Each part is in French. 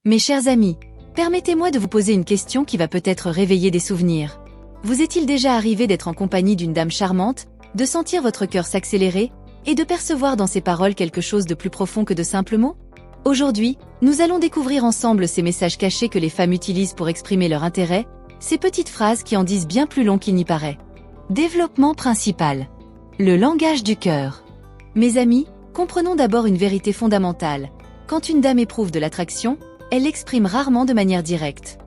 Mes chers amis, permettez-moi de vous poser une question qui va peut-être réveiller des souvenirs. Vous est-il déjà arrivé d'être en compagnie d'une dame charmante, de sentir votre cœur s'accélérer, et de percevoir dans ses paroles quelque chose de plus profond que de simples mots? Aujourd'hui, nous allons découvrir ensemble ces messages cachés que les femmes utilisent pour exprimer leur intérêt, ces petites phrases qui en disent bien plus long qu'il n'y paraît. Développement principal. Le langage du cœur. Mes amis, comprenons d'abord une vérité fondamentale. Quand une dame éprouve de l'attraction, elle l'exprime rarement de manière directe.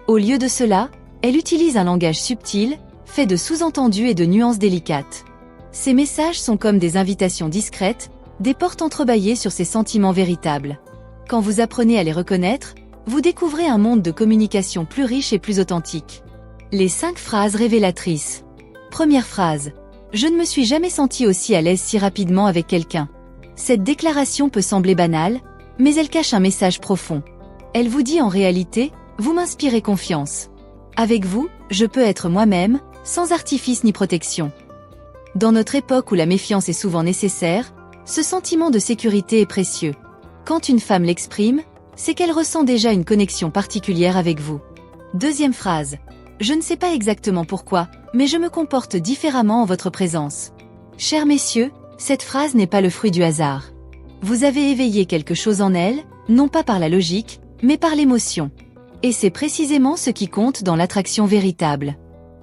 Au lieu de cela, elle utilise un langage subtil, fait de sous-entendus et de nuances délicates. Ces messages sont comme des invitations discrètes, des portes entrebâillées sur ses sentiments véritables. Quand vous apprenez à les reconnaître, vous découvrez un monde de communication plus riche et plus authentique. Les 5 phrases révélatrices. Première phrase. Je ne me suis jamais sentie aussi à l'aise si rapidement avec quelqu'un. Cette déclaration peut sembler banale, mais elle cache un message profond. Elle vous dit en réalité, vous m'inspirez confiance. Avec vous, je peux être moi-même, sans artifice ni protection. Dans notre époque où la méfiance est souvent nécessaire, ce sentiment de sécurité est précieux. Quand une femme l'exprime, c'est qu'elle ressent déjà une connexion particulière avec vous. Deuxième phrase. Je ne sais pas exactement pourquoi, mais je me comporte différemment en votre présence. Chers messieurs, cette phrase n'est pas le fruit du hasard. Vous avez éveillé quelque chose en elle, non pas par la logique, mais par l'émotion. Et c'est précisément ce qui compte dans l'attraction véritable.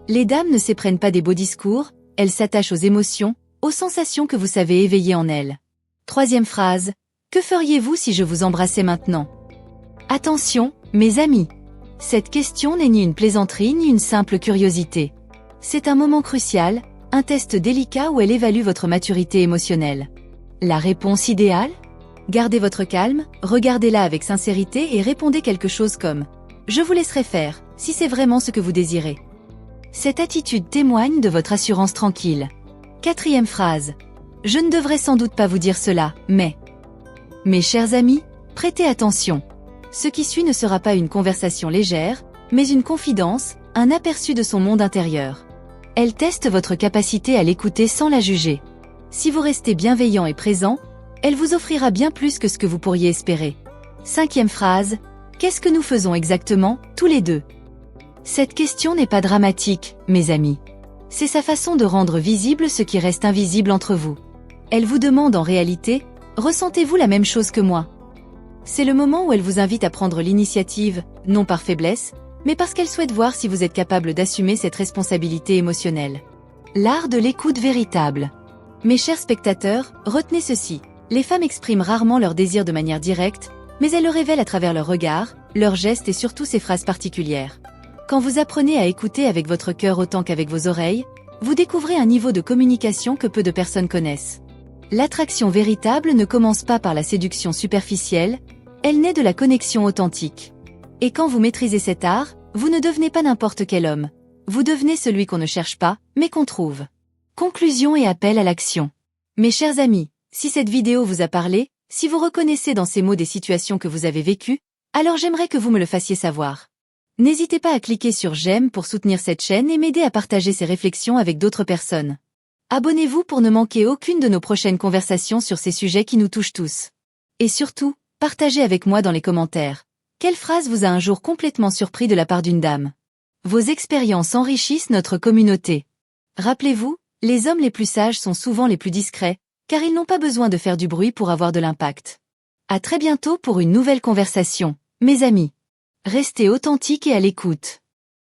Les dames ne s'éprennent pas des beaux discours, elles s'attachent aux émotions, aux sensations que vous savez éveiller en elles. Troisième phrase. Que feriez-vous si je vous embrassais maintenant? Attention, mes amis. Cette question n'est ni une plaisanterie ni une simple curiosité. C'est un moment crucial, un test délicat où elle évalue votre maturité émotionnelle. La réponse idéale? Gardez votre calme, regardez-la avec sincérité et répondez quelque chose comme « Je vous laisserai faire, si c'est vraiment ce que vous désirez ». Cette attitude témoigne de votre assurance tranquille. Quatrième phrase. Je ne devrais sans doute pas vous dire cela, mais... Mes chers amis, prêtez attention. Ce qui suit ne sera pas une conversation légère, mais une confidence, un aperçu de son monde intérieur. Elle teste votre capacité à l'écouter sans la juger. Si vous restez bienveillant et présent, elle vous offrira bien plus que ce que vous pourriez espérer. Cinquième phrase. Qu'est-ce que nous faisons exactement, tous les deux? Cette question n'est pas dramatique, mes amis. C'est sa façon de rendre visible ce qui reste invisible entre vous. Elle vous demande en réalité, ressentez-vous la même chose que moi? C'est le moment où elle vous invite à prendre l'initiative, non par faiblesse, mais parce qu'elle souhaite voir si vous êtes capable d'assumer cette responsabilité émotionnelle. L'art de l'écoute véritable. Mes chers spectateurs, retenez ceci. Les femmes expriment rarement leur désir de manière directe, mais elles le révèlent à travers leurs regards, leurs gestes et surtout ces phrases particulières. Quand vous apprenez à écouter avec votre cœur autant qu'avec vos oreilles, vous découvrez un niveau de communication que peu de personnes connaissent. L'attraction véritable ne commence pas par la séduction superficielle, elle naît de la connexion authentique. Et quand vous maîtrisez cet art, vous ne devenez pas n'importe quel homme. Vous devenez celui qu'on ne cherche pas, mais qu'on trouve. Conclusion et appel à l'action. Mes chers amis, si cette vidéo vous a parlé, si vous reconnaissez dans ces mots des situations que vous avez vécues, alors j'aimerais que vous me le fassiez savoir. N'hésitez pas à cliquer sur j'aime pour soutenir cette chaîne et m'aider à partager ces réflexions avec d'autres personnes. Abonnez-vous pour ne manquer aucune de nos prochaines conversations sur ces sujets qui nous touchent tous. Et surtout, partagez avec moi dans les commentaires. Quelle phrase vous a un jour complètement surpris de la part d'une dame? Vos expériences enrichissent notre communauté. Rappelez-vous, les hommes les plus sages sont souvent les plus discrets, car ils n'ont pas besoin de faire du bruit pour avoir de l'impact. À très bientôt pour une nouvelle conversation, mes amis. Restez authentiques et à l'écoute.